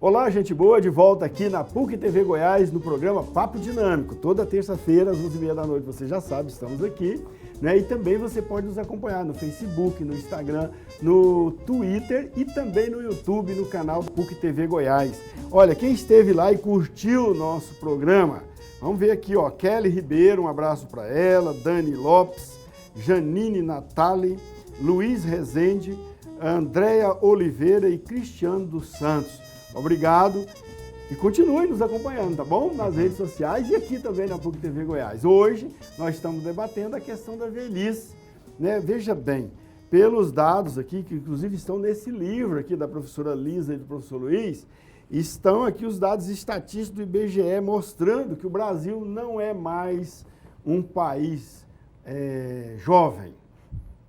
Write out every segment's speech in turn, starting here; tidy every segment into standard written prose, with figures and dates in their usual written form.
Olá, gente boa, de volta aqui na PUC TV Goiás, no programa Papo Dinâmico. Toda terça-feira, às 11h30 da noite, você já sabe, estamos aqui, né? E também você pode nos acompanhar no Facebook, no Instagram, no Twitter e também no YouTube, no canal do PUC TV Goiás. Olha, quem esteve lá e curtiu o nosso programa, vamos ver aqui, ó, Kelly Ribeiro, um abraço para ela, Dani Lopes, Janine Natali, Luiz Rezende, Andréia Oliveira e Cristiano dos Santos. Obrigado e continue nos acompanhando, tá bom? Nas redes sociais e aqui também na PUC TV Goiás. Hoje nós estamos debatendo a questão da velhice, né? Veja bem, pelos dados aqui, que inclusive estão nesse livro aqui da professora Lisa e do professor Luiz, estão aqui os dados estatísticos do IBGE mostrando que o Brasil não é mais um país jovem,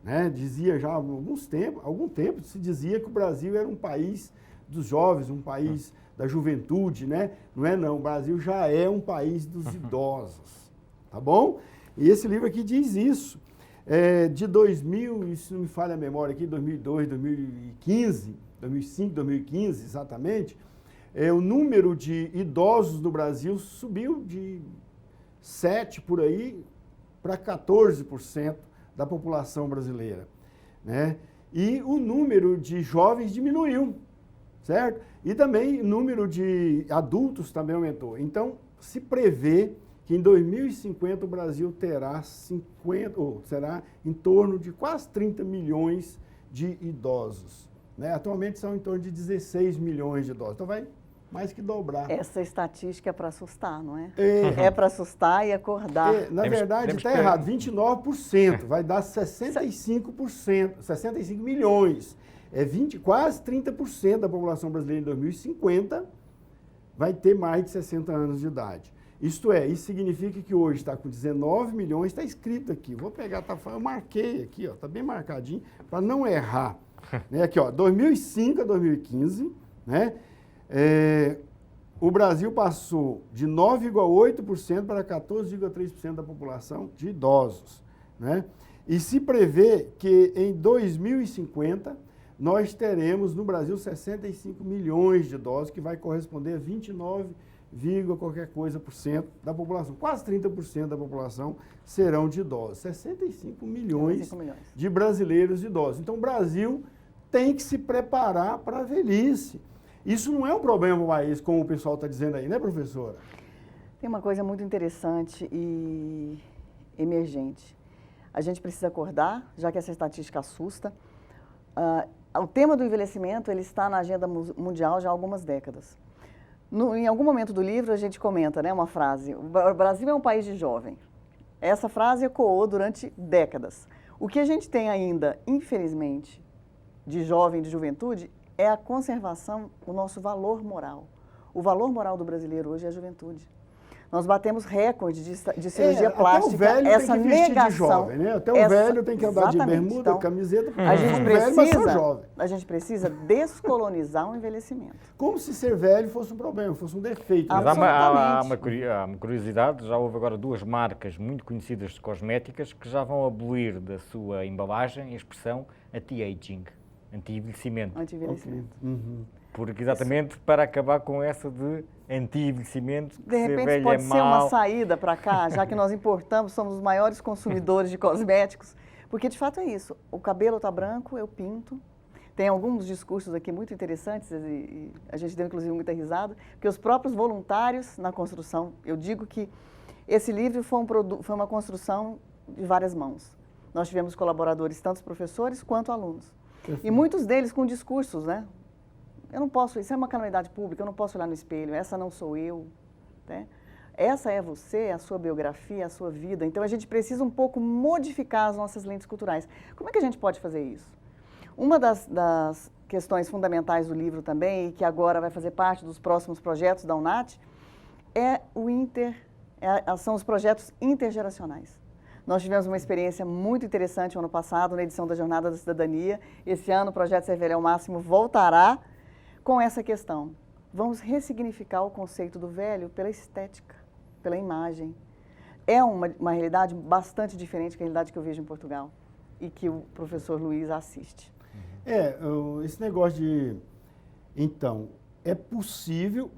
né? Dizia já há algum tempo se dizia que o Brasil era um país dos jovens, um país da juventude, né? Não é não, o Brasil já é um país dos idosos, tá bom? E esse livro aqui diz isso. De 2000, se não me falha a memória aqui, 2002, 2015, 2005, 2015 exatamente, o número de idosos no Brasil subiu de 7% por aí para 14% da população brasileira, né? E o número de jovens diminuiu, certo? E também o número de adultos também aumentou. Então, se prevê que em 2050 o Brasil terá será em torno de quase 30 milhões de idosos, né? Atualmente são em torno de 16 milhões de idosos. Então vai mais que dobrar. Essa estatística é para assustar, não é? É para assustar e acordar. Na verdade, está errado. 29%, vai dar 65%, 65 milhões. Quase 30% da população brasileira em 2050 vai ter mais de 60 anos de idade. Isto significa que hoje está com 19 milhões, está escrito aqui. Vou pegar, eu marquei aqui, está bem marcadinho, para não errar. Né? Aqui, ó, 2005 a 2015, né? O Brasil passou de 9,8% para 14,3% da população de idosos, né? E se prevê que em 2050 nós teremos no Brasil 65 milhões de idosos, que vai corresponder a 29, qualquer coisa por cento da população. Quase 30% da população serão de idosos. 65 milhões de brasileiros idosos. Então o Brasil tem que se preparar para a velhice. Isso não é um problema para o país, como o pessoal está dizendo aí, né, professora? Tem uma coisa muito interessante e emergente. A gente precisa acordar, já que essa estatística assusta. O tema do envelhecimento ele está na agenda mundial já há algumas décadas. Em algum momento do livro a gente comenta, né, uma frase, o Brasil é um país de jovem. Essa frase ecoou durante décadas. O que a gente tem ainda, infelizmente, de jovem, de juventude, é a conservação do nosso valor moral. O valor moral do brasileiro hoje é a juventude. Nós batemos recorde de cirurgia plástica. Até o velho essa tem que vestir negação, de jovem, né? Até o velho tem que andar de bermuda, então, camiseta, a gente velho, mas sou jovem. A gente precisa descolonizar o envelhecimento. Como se ser velho fosse um problema, fosse um defeito. Mas há uma curiosidade, já houve agora 2 marcas muito conhecidas de cosméticas que já vão abolir da sua embalagem a expressão anti-aging, anti-envelhecimento. Anti-envelhecimento. Okay. Uhum. Porque exatamente para acabar com essa de anti-envelhecimento, que de repente ser velho pode é ser mau. uma saída para cá, já que nós importamos, somos os maiores consumidores de cosméticos, porque de fato é isso, o cabelo está branco, eu pinto. Tem alguns discursos aqui muito interessantes, e a gente deu inclusive muita risada, porque os próprios voluntários na construção, eu digo que esse livro foi uma construção de várias mãos. Nós tivemos colaboradores, tanto professores quanto alunos. E muitos deles com discursos, né? Eu não posso, isso é uma calamidade pública, eu não posso olhar no espelho, essa não sou eu, né? Essa é você, é a sua biografia, é a sua vida. Então a gente precisa um pouco modificar as nossas lentes culturais. Como é que a gente pode fazer isso? Uma das questões fundamentais do livro também, e que agora vai fazer parte dos próximos projetos da UNAT, são os projetos intergeracionais. Nós tivemos uma experiência muito interessante no ano passado, na edição da Jornada da Cidadania. Esse ano o Projeto Ser Velho ao Máximo voltará com essa questão. Vamos ressignificar o conceito do velho pela estética, pela imagem. É uma realidade bastante diferente da realidade que eu vejo em Portugal e que o professor Luiz assiste. Esse negócio de... Então, é possível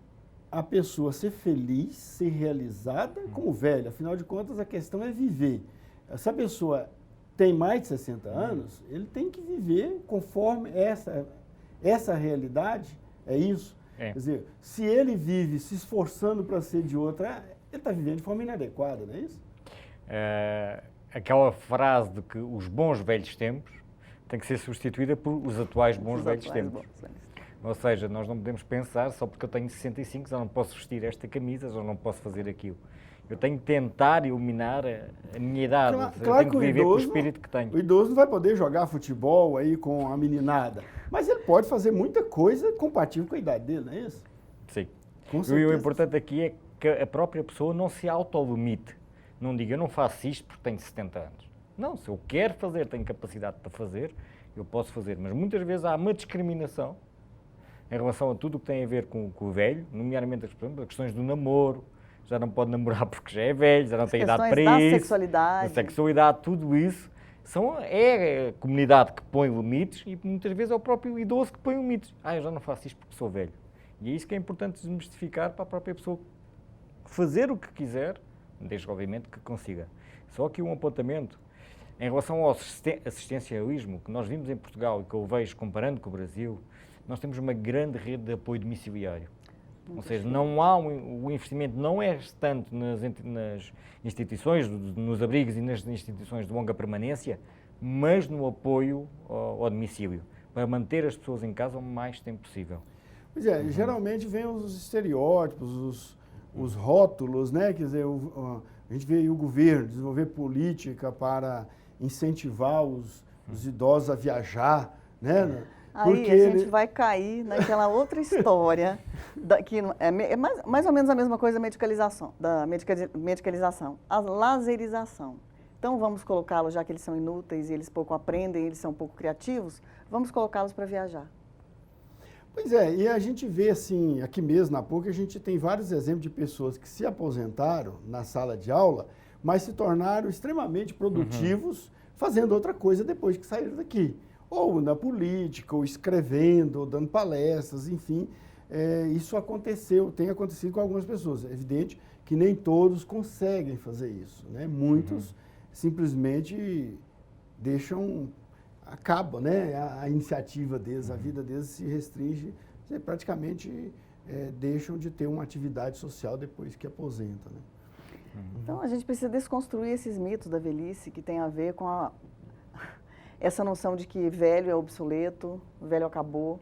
a pessoa ser feliz, ser realizada como velho. Afinal de contas, a questão é viver. Se a pessoa tem mais de 60 anos, ele tem que viver conforme essa realidade, é isso. Quer dizer, se ele vive se esforçando para ser de outra, ele está vivendo de forma inadequada, não é isso? Aquela frase de que os bons velhos tempos tem que ser substituída por os atuais bons velhos tempos. Ou seja, nós não podemos pensar, só porque eu tenho 65, já não posso vestir esta camisa, já não posso fazer aquilo. Eu tenho que tentar eliminar a minha idade. Claro eu tenho que viver com o espírito que tenho. O idoso não vai poder jogar futebol aí com a meninada, mas ele pode fazer muita coisa compatível com a idade dele, não é isso? Sim. Com E o certeza. importante aqui é que a própria pessoa não se autolimite. Não diga, eu não faço isto porque tenho 70 anos. Não, se eu quero fazer, tenho capacidade para fazer, eu posso fazer. Mas muitas vezes há uma discriminação em relação a tudo o que tem a ver com o velho, nomeadamente as questões do namoro. Já não pode namorar porque já é velho, já não tem idade para da isso. Sexualidade. A sexualidade, tudo isso. É a comunidade que põe limites e muitas vezes é o próprio idoso que põe limites. Eu já não faço isto porque sou velho. E é isso que é importante desmistificar para a própria pessoa fazer o que quiser, desde obviamente que consiga. Só que um apontamento em relação ao assistencialismo que nós vimos em Portugal e que eu vejo comparando com o Brasil, nós temos uma grande rede de apoio domiciliário. Ou seja, não há o investimento não é tanto nas instituições, nos abrigos e nas instituições de longa permanência, mas no apoio ao domicílio, para manter as pessoas em casa o mais tempo possível. Pois é, geralmente vem os estereótipos, os rótulos, né? Quer dizer, a gente vê aí o governo desenvolver política para incentivar os idosos a viajar, né? Aí a gente vai cair naquela outra história, que é mais ou menos a mesma coisa da medicalização, a lazerização. Então vamos colocá-los, já que eles são inúteis e eles pouco aprendem, eles são pouco criativos, vamos colocá-los para viajar. Pois é, e a gente vê assim, aqui mesmo na PUC, a gente tem vários exemplos de pessoas que se aposentaram na sala de aula, mas se tornaram extremamente produtivos fazendo outra coisa depois que saíram daqui. Ou na política, ou escrevendo, ou dando palestras, enfim. Isso tem acontecido com algumas pessoas. É evidente que nem todos conseguem fazer isso, né? Muitos simplesmente acabam, né? A iniciativa deles, a vida deles se restringe, praticamente deixam de ter uma atividade social depois que aposenta, né? Então a gente precisa desconstruir esses mitos da velhice que tem a ver com essa noção de que velho é obsoleto, velho acabou.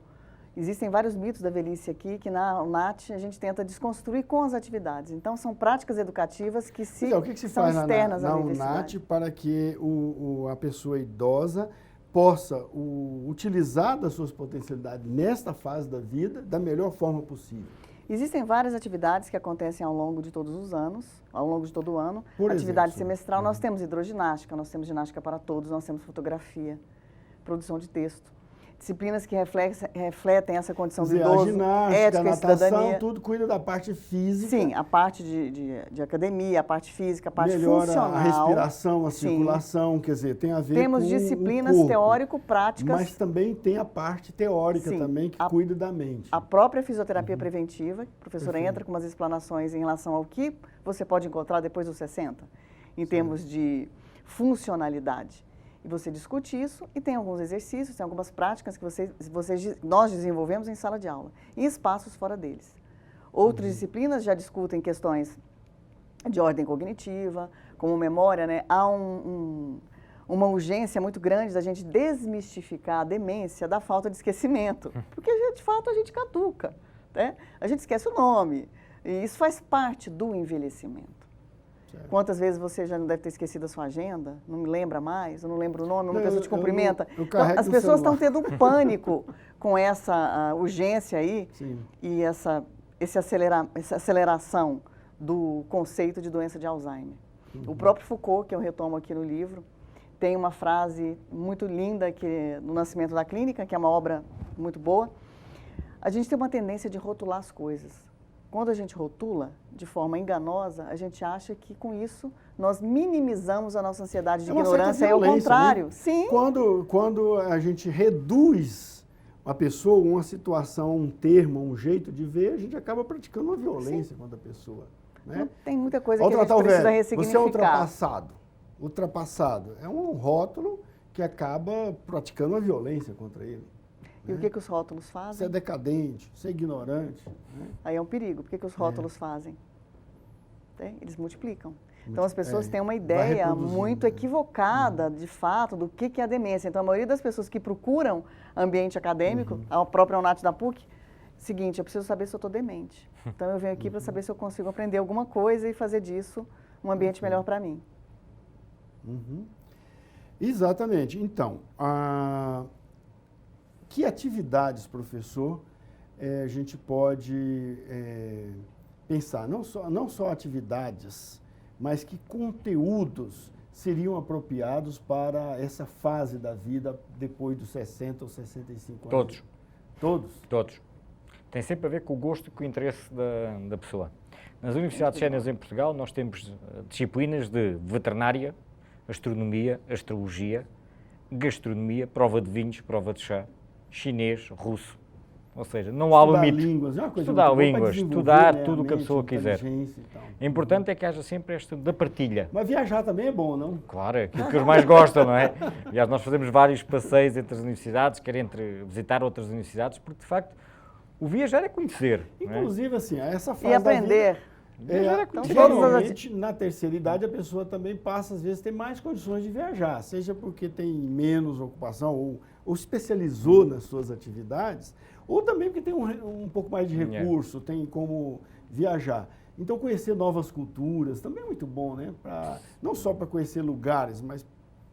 Existem vários mitos da velhice aqui que na UNAT a gente tenta desconstruir com as atividades. Então, são práticas educativas que o que se são faz externas à na universidade. UNAT para que a pessoa idosa possa utilizar das suas potencialidades nesta fase da vida da melhor forma possível? Existem várias atividades que acontecem ao longo de todos os anos, ao longo de todo o ano. Por Atividade exemplo, semestral, nós temos hidroginástica, nós temos ginástica para todos, nós temos fotografia, produção de texto. Disciplinas que refletem essa condição do idoso, a ginástica, ética a e natação, cidadania. tudo cuida da parte física. Sim, a parte de academia, a parte física, a parte melhora funcional. a respiração, a Sim. circulação, quer dizer, tem a ver Temos com disciplinas o corpo, teórico-práticas. mas também tem a parte teórica Sim, também que cuida da mente. A própria fisioterapia preventiva, a professora entra com umas explanações em relação ao que você pode encontrar depois dos 60, em termos de funcionalidade. E você discute isso e tem alguns exercícios, tem algumas práticas que nós desenvolvemos em sala de aula, em espaços fora deles. Outras disciplinas já discutem questões de ordem cognitiva, como memória, né? Há uma urgência muito grande da gente desmistificar a demência da falta de esquecimento, porque de fato a gente caduca, né? A gente esquece o nome, e isso faz parte do envelhecimento. Quantas vezes você já não deve ter esquecido a sua agenda? Não me lembra mais? Eu não lembro o nome, uma pessoa te cumprimenta. Então, as pessoas estão tendo um pânico com essa urgência aí. Sim. E essa aceleração do conceito de doença de Alzheimer. O próprio Foucault, que eu retomo aqui no livro, tem uma frase muito linda no Nascimento da Clínica, que é uma obra muito boa. A gente tem uma tendência de rotular as coisas. Quando a gente rotula de forma enganosa, a gente acha que com isso nós minimizamos a nossa ansiedade de ignorância. É o contrário. Né? Sim. Quando a gente reduz uma pessoa, uma situação, um termo, um jeito de ver, a gente acaba praticando uma violência contra a pessoa. Né? Então, tem muita coisa Ao que a gente tratar o precisa velho, ressignificar. você é ultrapassado. Ultrapassado. É um rótulo que acaba praticando uma violência contra ele. E o que os rótulos Você fazem? é decadente, você é ignorante. Né? Aí é um perigo. O que os rótulos fazem? Eles multiplicam. Então, as pessoas têm uma vai ideia reproduzindo, muito né? equivocada, de fato, do que é a demência. Então, a maioria das pessoas que procuram ambiente acadêmico, a própria UNAT da PUC, seguinte, eu preciso saber se eu estou demente. Então, eu venho aqui para saber se eu consigo aprender alguma coisa e fazer disso um ambiente melhor para mim. Exatamente. Então, que atividades, professor, a gente pode pensar? Não só atividades, mas que conteúdos seriam apropriados para essa fase da vida depois dos 60 ou 65 anos? Todos. Todos? Todos. Tem sempre a ver com o gosto e com o interesse da pessoa. Nas universidades séniores em Portugal, nós temos disciplinas de veterinária, astronomia, astrologia, gastronomia, prova de vinhos, prova de chá, chinês, russo. Ou seja, não há limite. Línguas, é uma coisa Estudar muito boa para línguas, desenvolver, estudar né, tudo o que a mente, pessoa quiser. inteligência e tal. O importante é que haja sempre esta da partilha. Mas viajar também é bom, não? Claro, é aquilo que eles mais gostam, não é? Aliás, nós fazemos vários passeios entre as universidades, quer entre visitar outras universidades, porque de facto o viajar é conhecer. Não é? Inclusive, assim, essa fase E aprender. Viajar é Então, conhecer. geralmente, na terceira idade, a pessoa também passa, às vezes, a ter mais condições de viajar, seja porque tem menos ocupação ou especializou nas suas atividades, ou também porque tem um pouco mais de recurso, tem como viajar. Então, conhecer novas culturas também é muito bom, né? Não só para conhecer lugares, mas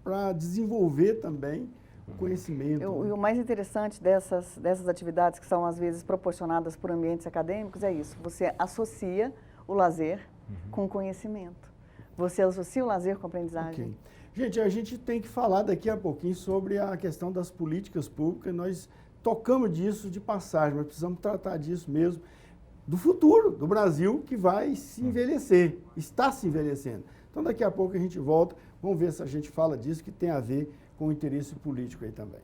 para desenvolver também o conhecimento. E o mais interessante dessas atividades que são, às vezes, proporcionadas por ambientes acadêmicos é isso. Você associa o lazer com o conhecimento. Você associa o lazer com a aprendizagem. Okay. Gente, a gente tem que falar daqui a pouquinho sobre a questão das políticas públicas. Nós tocamos disso de passagem, mas precisamos tratar disso mesmo, do futuro do Brasil, que vai se envelhecer, está se envelhecendo. Então, daqui a pouco a gente volta, vamos ver se a gente fala disso, que tem a ver com o interesse político aí também.